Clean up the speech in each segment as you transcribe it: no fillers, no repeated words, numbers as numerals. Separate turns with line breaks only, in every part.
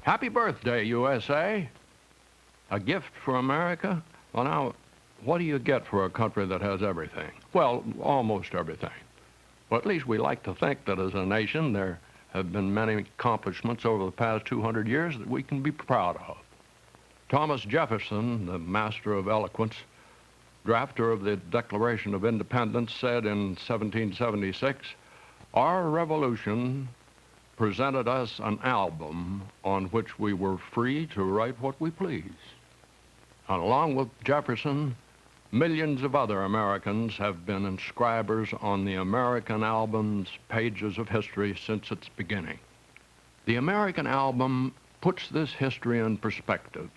Happy birthday, USA. A gift for America? Well, now, what do you get for a country that has everything? Well, almost everything. Well, at least we like to think that as a nation there have been many accomplishments over the past 200 years that we can be proud of. Thomas Jefferson, the master of eloquence, drafter of the Declaration of Independence, said in 1776, "Our revolution presented us an album on which we were free to write what we please." And along with Jefferson, millions of other Americans have been inscribers on the American album's pages of history since its beginning. The American album puts this history in perspective.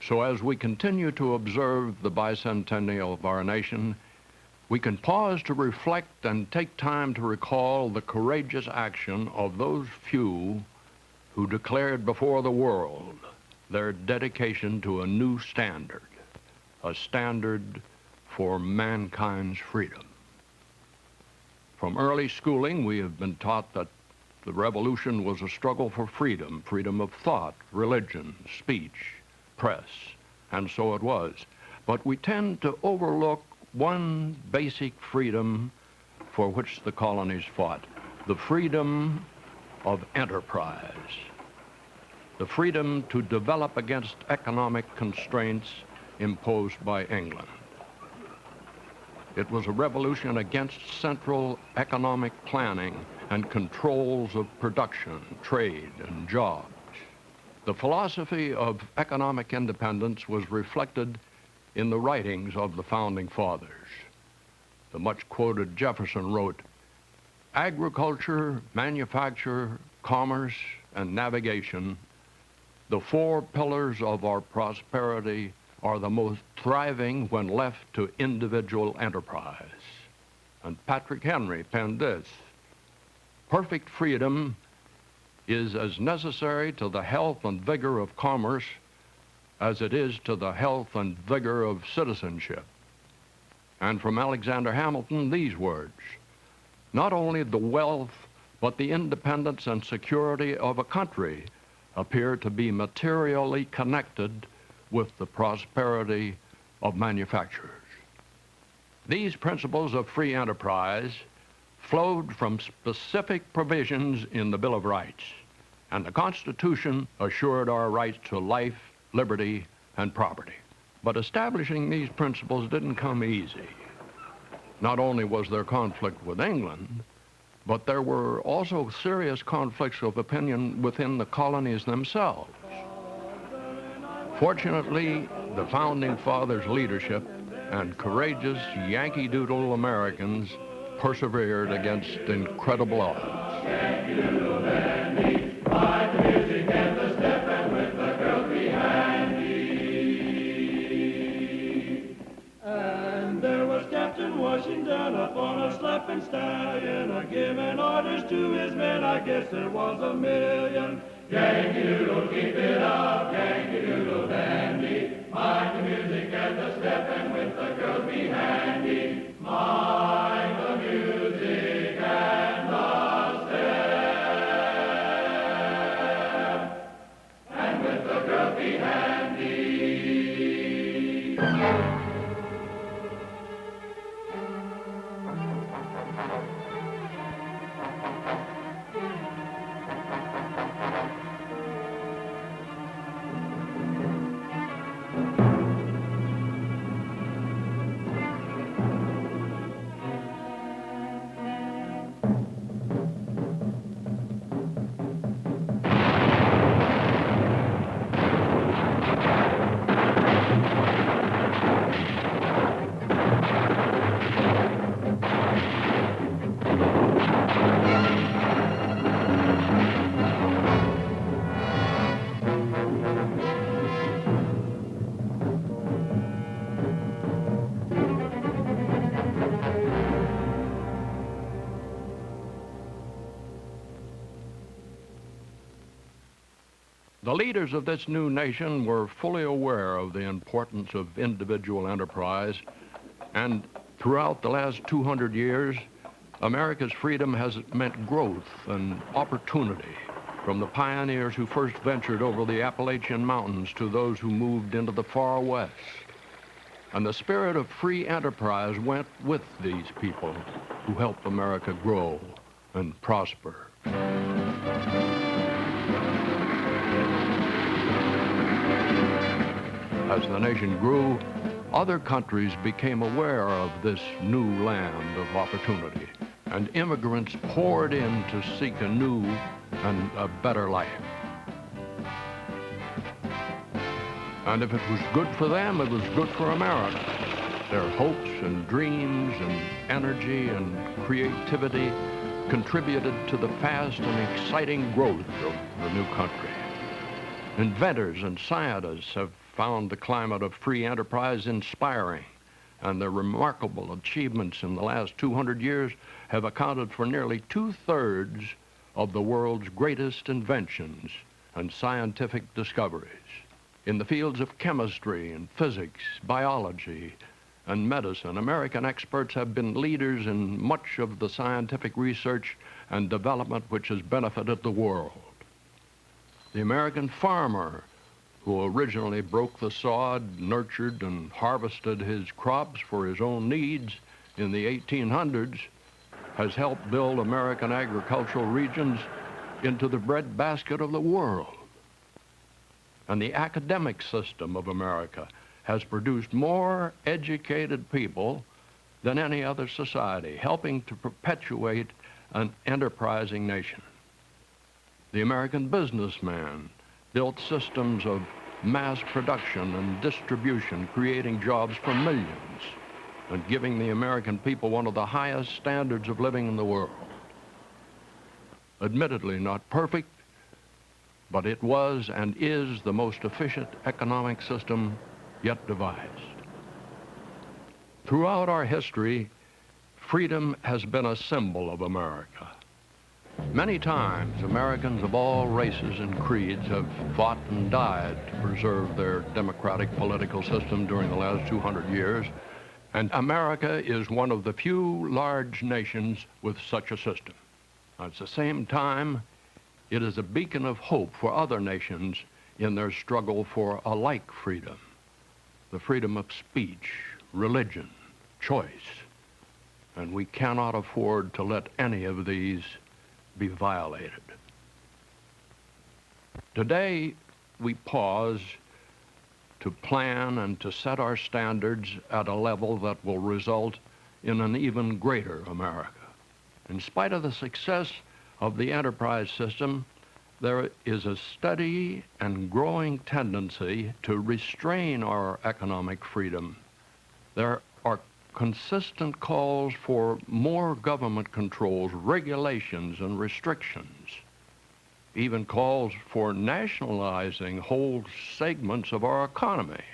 So as we continue to observe the bicentennial of our nation, we can pause to reflect and take time to recall the courageous action of those few who declared before the world their dedication to a new standard, a standard for mankind's freedom. From early schooling, we have been taught that the revolution was a struggle for freedom, freedom of thought, religion, speech, press, and so it was. But we tend to overlook one basic freedom for which the colonies fought, the freedom of enterprise, the freedom to develop against economic constraints imposed by England. It was a revolution against central economic planning and controls of production, trade, and jobs. The philosophy of economic independence was reflected in the writings of the Founding Fathers. The much-quoted Jefferson wrote, "Agriculture, manufacture, commerce, and navigation, the four pillars of our prosperity, are the most thriving when left to individual enterprise." And Patrick Henry penned this, "Perfect freedom is as necessary to the health and vigor of commerce as it is to the health and vigor of citizenship." And from Alexander Hamilton, these words, "Not only the wealth, but the independence and security of a country appear to be materially connected with the prosperity of manufacturers." These principles of free enterprise flowed from specific provisions in the Bill of Rights, and the Constitution assured our rights to life, liberty, and property. But establishing these principles didn't come easy. Not only was there conflict with England, but there were also serious conflicts of opinion within the colonies themselves. Fortunately, the Founding Fathers' leadership and courageous Yankee Doodle Americans persevered against incredible odds. Yankee Doodle dandy, by the music and the step, and with the girls be handy. And there was Captain Washington upon a slapping stallion, a-giving orders to his men, I guess there was a million. Yankee Doodle, keep it up, Yankee Doodle dandy, mind the music and the step, and with the girls be handy. Mind the music and the step, and with the girls be handy. The leaders of this new nation were fully aware of the importance of individual enterprise, and throughout the last 200 years, America's freedom has meant growth and opportunity. from the pioneers who first ventured over the Appalachian Mountains to those who moved into the far West. And the spirit of free enterprise went with these people who helped America grow and prosper. As the nation grew, other countries became aware of this new land of opportunity, and immigrants poured in to seek a new and a better life. And if it was good for them, it was good for America. Their hopes and dreams and energy and creativity contributed to the fast and exciting growth of the new country. Inventors and scientists have found the climate of free enterprise inspiring, and their remarkable achievements in the last 200 years have accounted for nearly 2/3 of the world's greatest inventions and scientific discoveries. In the fields of chemistry and physics, biology, and medicine, American experts have been leaders in much of the scientific research and development which has benefited the world. The American farmer, who originally broke the sod, nurtured and harvested his crops for his own needs in the 1800s, has helped build American agricultural regions into the breadbasket of the world. And the academic system of America has produced more educated people than any other society, helping to perpetuate an enterprising nation. The American businessman built systems of mass production and distribution, creating jobs for millions and giving the American people one of the highest standards of living in the world. Admittedly not perfect, but it was and is the most efficient economic system yet devised. Throughout our history, freedom has been a symbol of America. Many times, Americans of all races and creeds have fought and died to preserve their democratic political system during the last 200 years, and America is one of the few large nations with such a system. At the same time, it is a beacon of hope for other nations in their struggle for a like freedom, the freedom of speech, religion, choice, and we cannot afford to let any of these be violated. Today, we pause to plan and to set our standards at a level that will result in an even greater America. In spite of the success of the enterprise system, there is a steady and growing tendency to restrain our economic freedom. There are consistent calls for more government controls, regulations, and restrictions, even calls for nationalizing whole segments of our economy.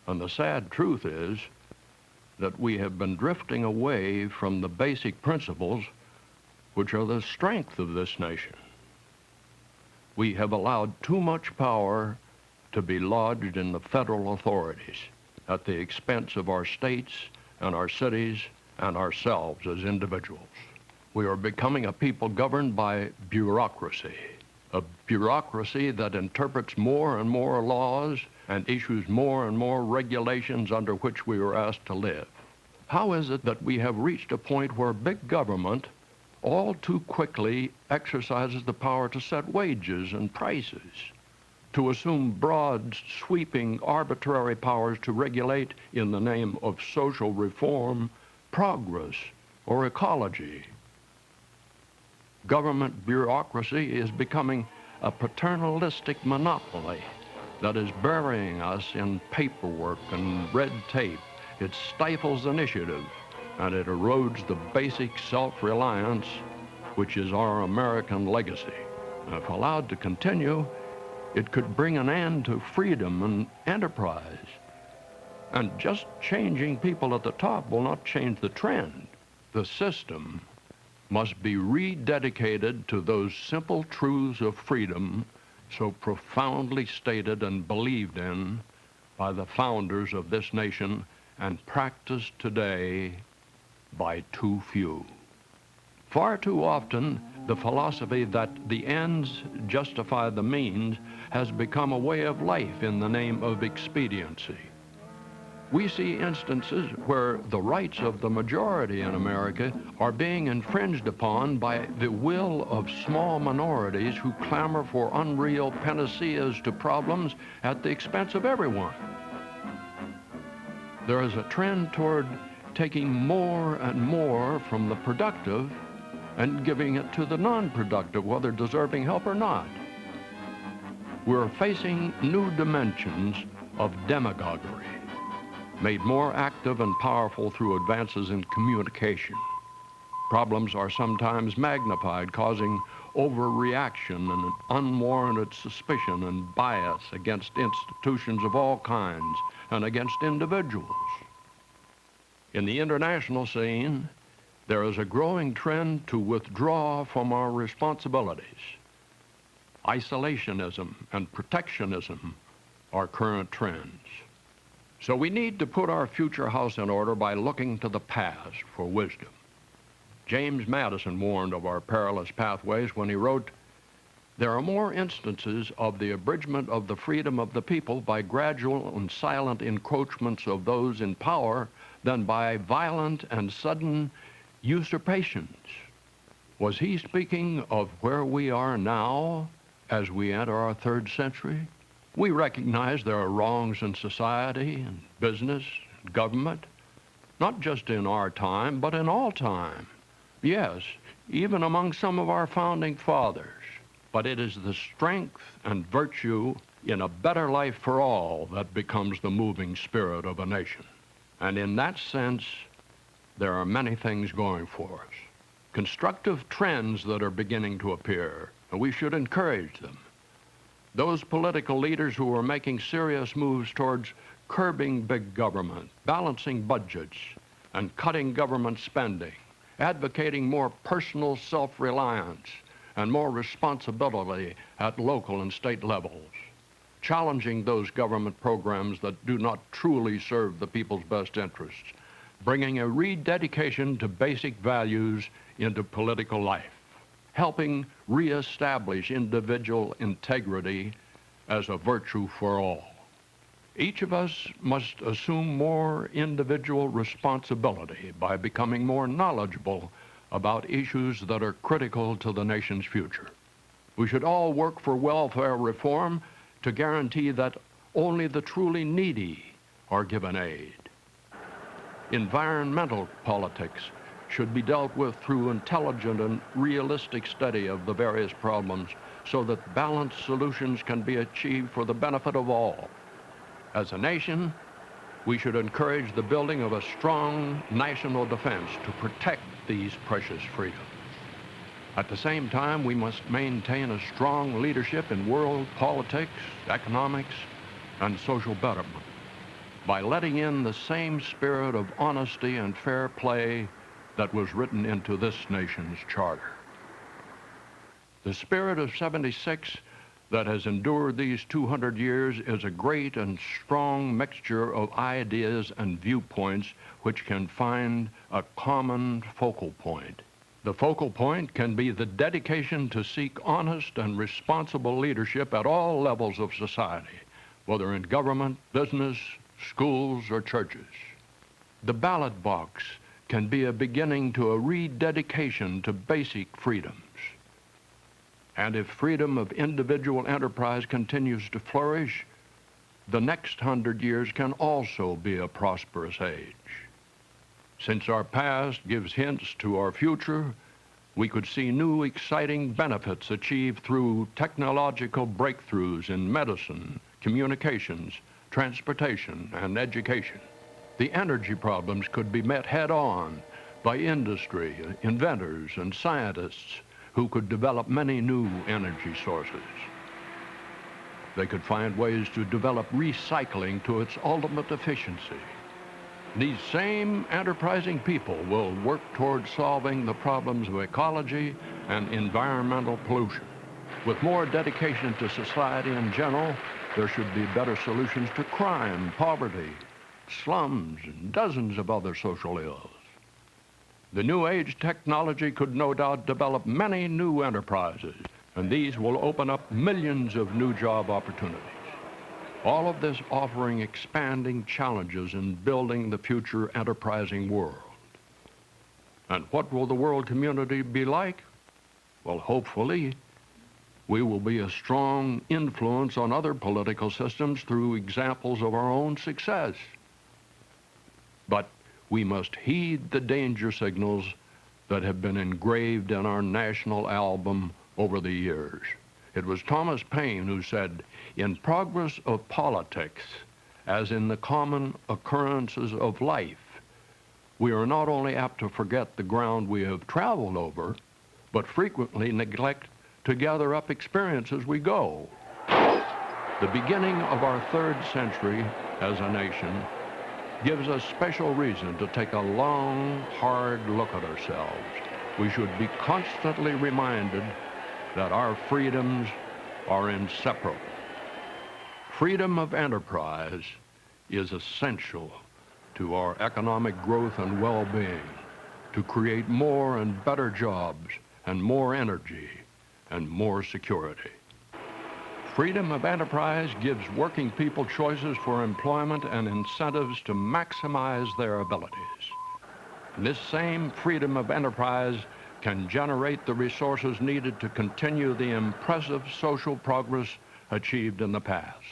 And the sad truth is that we have been drifting away from the basic principles which are the strength of this nation. We have allowed too much power to be lodged in the federal authorities at the expense of our states and our cities and ourselves as individuals. We are becoming a people governed by bureaucracy, a bureaucracy that interprets more and more laws and issues more and more regulations under which we are asked to live. How is it that we have reached a point where big government all too quickly exercises the power to set wages and prices, to assume broad, sweeping, arbitrary powers to regulate in the name of social reform, progress, or ecology? Government bureaucracy is becoming a paternalistic monopoly that is burying us in paperwork and red tape. It stifles initiative, and it erodes the basic self-reliance which is our American legacy. And if allowed to continue, it could bring an end to freedom and enterprise. And just changing people at the top will not change the trend. The system must be rededicated to those simple truths of freedom so profoundly stated and believed in by the founders of this nation and practiced today by too few. Far too often, The philosophy that the ends justify the means has become a way of life in the name of expediency. We see instances where the rights of the majority in America are being infringed upon by the will of small minorities who clamor for unreal panaceas to problems at the expense of everyone. There is a trend toward taking more and more from the productive and giving it to the non-productive, whether deserving help or not. We're facing new dimensions of demagoguery, made more active and powerful through advances in communication. Problems are sometimes magnified, causing overreaction and unwarranted suspicion and bias against institutions of all kinds and against individuals. In the international scene, there is a growing trend to withdraw from our responsibilities. Isolationism and protectionism are current trends. So we need to put our future house in order by looking to the past for wisdom. James Madison warned of our perilous pathways when he wrote, "There are more instances of the abridgment of the freedom of the people by gradual and silent encroachments of those in power than by violent and sudden usurpations." Was he speaking of where we are now as we enter our third century? We recognize there are wrongs in society and business and government, not just in our time, but in all time. Yes, even among some of our founding fathers. But it is the strength and virtue in a better life for all that becomes the moving spirit of a nation. And in that sense, there are many things going for us. Constructive trends that are beginning to appear, and we should encourage them. Those political leaders who are making serious moves towards curbing big government, balancing budgets, and cutting government spending, advocating more personal self-reliance and more responsibility at local and state levels, challenging those government programs that do not truly serve the people's best interests, bringing a rededication to basic values into political life, helping reestablish individual integrity as a virtue for all. Each of us must assume more individual responsibility by becoming more knowledgeable about issues that are critical to the nation's future. We should all work for welfare reform to guarantee that only the truly needy are given aid. Environmental politics should be dealt with through intelligent and realistic study of the various problems so that balanced solutions can be achieved for the benefit of all. As a nation, we should encourage the building of a strong national defense to protect these precious freedoms. At the same time, we must maintain a strong leadership in world politics, economics, and social betterment by letting in the same spirit of honesty and fair play that was written into this nation's charter. The spirit of '76 that has endured these 200 years is a great and strong mixture of ideas and viewpoints which can find a common focal point. The focal point can be the dedication to seek honest and responsible leadership at all levels of society, whether in government, business, schools, or churches. The ballot box can be a beginning to a rededication to basic freedoms. And if freedom of individual enterprise continues to flourish, the next 100 years can also be a prosperous age. Since our past gives hints to our future, we could see new exciting benefits achieved through technological breakthroughs in medicine, communications, transportation, and education. The energy problems could be met head-on by industry, inventors, and scientists who could develop many new energy sources. They could find ways to develop recycling to its ultimate efficiency. These same enterprising people will work toward solving the problems of ecology and environmental pollution. With more dedication to society in general, there should be better solutions to crime, poverty, slums, and dozens of other social ills. The new age technology could no doubt develop many new enterprises, and these will open up millions of new job opportunities. All of this offering expanding challenges in building the future enterprising world. And what will the world community be like? Well, hopefully, we will be a strong influence on other political systems through examples of our own success. But we must heed the danger signals that have been engraved in our national album over the years. It was Thomas Paine who said, "In progress of politics, as in the common occurrences of life, we are not only apt to forget the ground we have traveled over, but frequently neglect to gather up experience as we go." The beginning of our 3rd century as a nation gives us special reason to take a long, hard look at ourselves. We should be constantly reminded that our freedoms are inseparable. Freedom of enterprise is essential to our economic growth and well-being, to create more and better jobs and more energy and more security. Freedom of enterprise gives working people choices for employment and incentives to maximize their abilities. This same freedom of enterprise can generate the resources needed to continue the impressive social progress achieved in the past.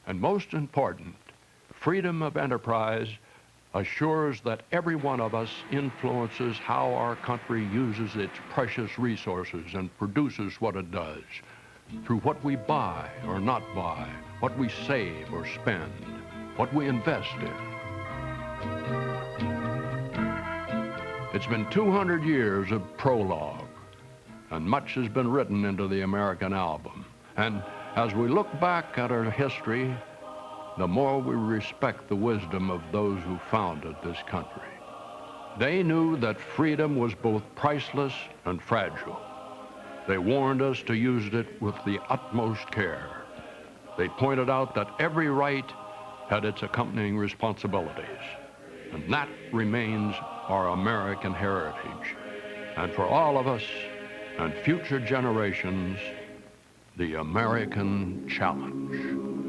And most important, freedom of enterprise assures that every one of us influences how our country uses its precious resources and produces what it does, through what we buy or not buy, what we save or spend, what we invest in. It's been 200 years of prologue, and much has been written into the American album. And as we look back at our history, the more we respect the wisdom of those who founded this country. They knew that freedom was both priceless and fragile. They warned us to use it with the utmost care. They pointed out that every right had its accompanying responsibilities, and that remains our American heritage. And for all of us and future generations, the American challenge.